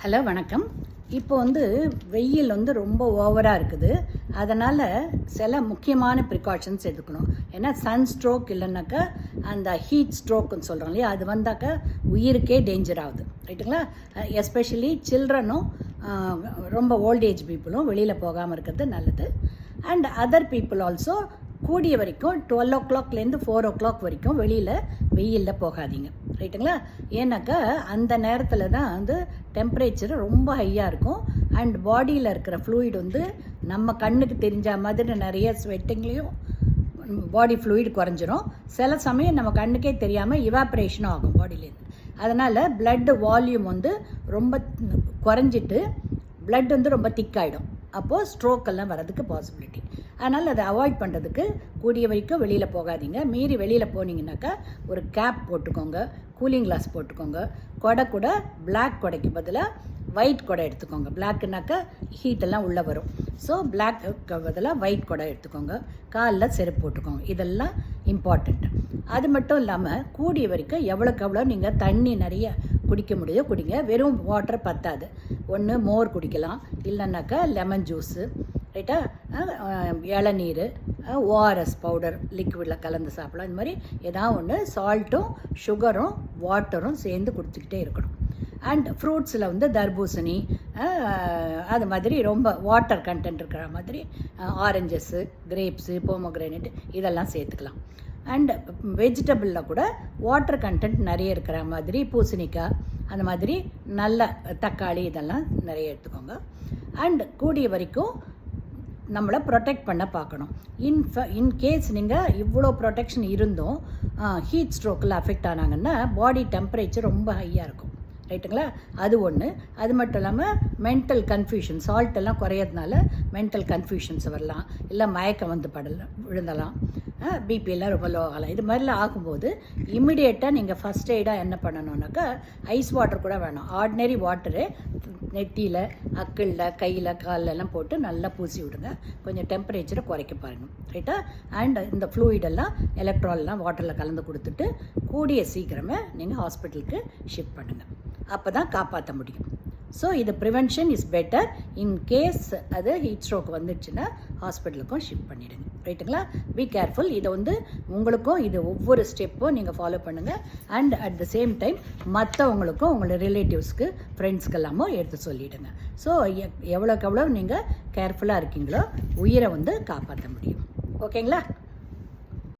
Hello வணக்கம். இப்போ வெயில் ரொம்ப ஓவராக இருக்குது. அதனால் சில முக்கியமான ப்ரிகாஷன்ஸ் எடுக்கணும். ஏன்னா சன் ஸ்ட்ரோக் இல்லைன்னாக்கா அந்த ஹீட் ஸ்ட்ரோக்குன்னு சொல்கிறோம் இல்லையா, அது வந்தாக்கா உயிருக்கே டேஞ்சர் ஆகுது. ரைட்டுங்களா? எஸ்பெஷலி சில்ட்ரனும் ரொம்ப ஓல்டேஜ் பீப்புளும் வெளியில் போகாமல் இருக்கிறது நல்லது. அண்ட் அதர் பீப்புள் ஆல்சோ கூடிய வரைக்கும் 12 o'clockலேருந்து 4 o'clock வரைக்கும் வெளியில் வெயிலில் போகாதீங்க. ரைட்டுங்களா? ஏன்னாக்கா அந்த நேரத்தில் தான் டெம்பரேச்சர் ரொம்ப ஹையாக இருக்கும். அண்ட் பாடியில் இருக்கிற ஃப்ளூயிட் நம்ம கண்ணுக்கு தெரிஞ்ச மாதிரி நிறைய ஸ்வெட்டிங்லேயும் பாடி ஃப்ளூயிட் குறைஞ்சிரும். சில சமயம் நம்ம கண்ணுக்கே தெரியாமல் இவாப்ரேஷனும் ஆகும் பாடியிலேருந்து. அதனால் பிளட் வால்யூம் ரொம்ப குறைஞ்சிட்டு பிளட் ரொம்ப திக்காயிடும். அப்போது ஸ்ட்ரோக்கெல்லாம் வரதுக்கு பாசிபிலிட்டி. அதனால் அதை அவாய்ட் பண்ணுறதுக்கு கூடிய வரைக்கும் வெளியில் போகாதீங்க. மீறி வெளியில் போனீங்கன்னாக்கா ஒரு கேப் போட்டுக்கோங்க, கூலிங் கிளாஸ் போட்டுக்கோங்க. கொடை கூட பிளாக் கொடைக்கு பதிலாக ஒயிட் கொடை எடுத்துக்கோங்க. பிளாக்குனாக்கா ஹீட்டெல்லாம் உள்ளே வரும். ஸோ பிளாக்கு பதிலாக ஒயிட் கொடை எடுத்துக்கோங்க. காலில் செருப்பு போட்டுக்கோங்க. இதெல்லாம் இம்பார்ட்டண்ட். அது மட்டும் இல்லாமல் கூடிய வரைக்கும் எவ்வளோக்கு எவ்வளோ நீங்கள் தண்ணி நிறைய குடிக்க முடியுதோ குடிங்க. வெறும் வாட்டர் பத்தாது. ஒன்று மோர் குடிக்கலாம், இல்லைன்னாக்கா லெமன் ஜூஸு, ரைட்டா, இளநீர், ஓஆர்எஸ் பவுடர் லிக்விடில் கலந்து சாப்பிடலாம். இந்த மாதிரி ஏதாவது ஒன்று சால்ட்டும் சுகரும் வாட்டரும் சேர்ந்து குடிச்சிக்கிட்டே இருக்கணும். அண்ட் ஃப்ரூட்ஸில் தர்பூசணி, அது மாதிரி ரொம்ப வாட்டர் கண்டென்ட் இருக்கிற மாதிரி ஆரஞ்சஸ்ஸு, கிரேப்ஸு, போமோகிரானேட் இதெல்லாம் சேர்த்துக்கலாம். அண்ட் வெஜிடபிளில் கூட வாட்டர் கண்டென்ட் நிறைய இருக்கிற மாதிரி பூசணிக்காய், அந்த மாதிரி நல்ல தக்காளி இதெல்லாம் நிறைய எடுத்துக்கோங்க. அண்ட் கூடிய வரைக்கும் நம்மளை ப்ரொடெக்ட் பண்ண பார்க்கணும். இன்கேஸ் நீங்கள் இவ்வளோ ப்ரொடெக்ஷன் இருந்தும் ஹீட் ஸ்ட்ரோக்கில் அஃபெக்ட் ஆனாங்கன்னா பாடி டெம்பரேச்சர் ரொம்ப ஹையாக இருக்கும். ரைட்டுங்களா? அது ஒன்று. அது மட்டும் இல்லாமல் மென்டல் கன்ஃபியூஷன், சால்ட் எல்லாம் குறையிறதுனால மென்டல் கன்ஃபியூஷன்ஸ் வரலாம், இல்லை மயக்கம் விழுந்தலாம், பிபியெல்லாம் ரொம்ப லோ ஆகலாம். இது மாதிரிலாம் ஆகும்போது இம்மிடியேட்டாக நீங்கள் ஃபஸ்ட் எய்டாக என்ன பண்ணணுன்னாக்கா ஐஸ் வாட்டர் கூட வேணும். ஆர்டினரி வாட்டரு நெத்தியில், அக்கிளில், கையில், காலெல்லாம் போட்டு நல்லா பூசி விடுங்க. கொஞ்சம் டெம்பரேச்சரை குறைக்க பாருங்கள். ரைட்டா? அண்ட் இந்த ஃப்ளூயிடெல்லாம் எலக்ட்ரால்லாம் வாட்டரில் கலந்து கொடுத்துட்டு கூடிய சீக்கிரமே நீங்கள் ஹாஸ்பிட்டலுக்கு ஷிஃப்ட் பண்ணுங்கள். அப்போ தான் காப்பாற்ற முடியும். ஸோ இது ப்ரிவென்ஷன் இஸ் பெட்டர். இன்கேஸ் அது ஹீட் ஸ்ட்ரோக் வந்துடுச்சுன்னா ஹாஸ்பிட்டலுக்கும் ஷிஃப்ட் பண்ணிவிடுங்க. ரைட்டுங்களா? Be careful. இதை உங்களுக்கும் இது ஒவ்வொரு ஸ்டெப்பும் நீங்கள் ஃபாலோ பண்ணுங்கள். And at the same time மற்றவங்களுக்கும் உங்களோட ரிலேட்டிவ்ஸ்க்கு, ஃப்ரெண்ட்ஸ்க்கு எல்லாமும் எடுத்து சொல்லிவிடுங்க. ஸோ எவ்வளோக்கு எவ்வளோ நீங்கள் கேர்ஃபுல்லாக இருக்கீங்களோ உயிரை காப்பாற்ற முடியும். ஓகேங்களா?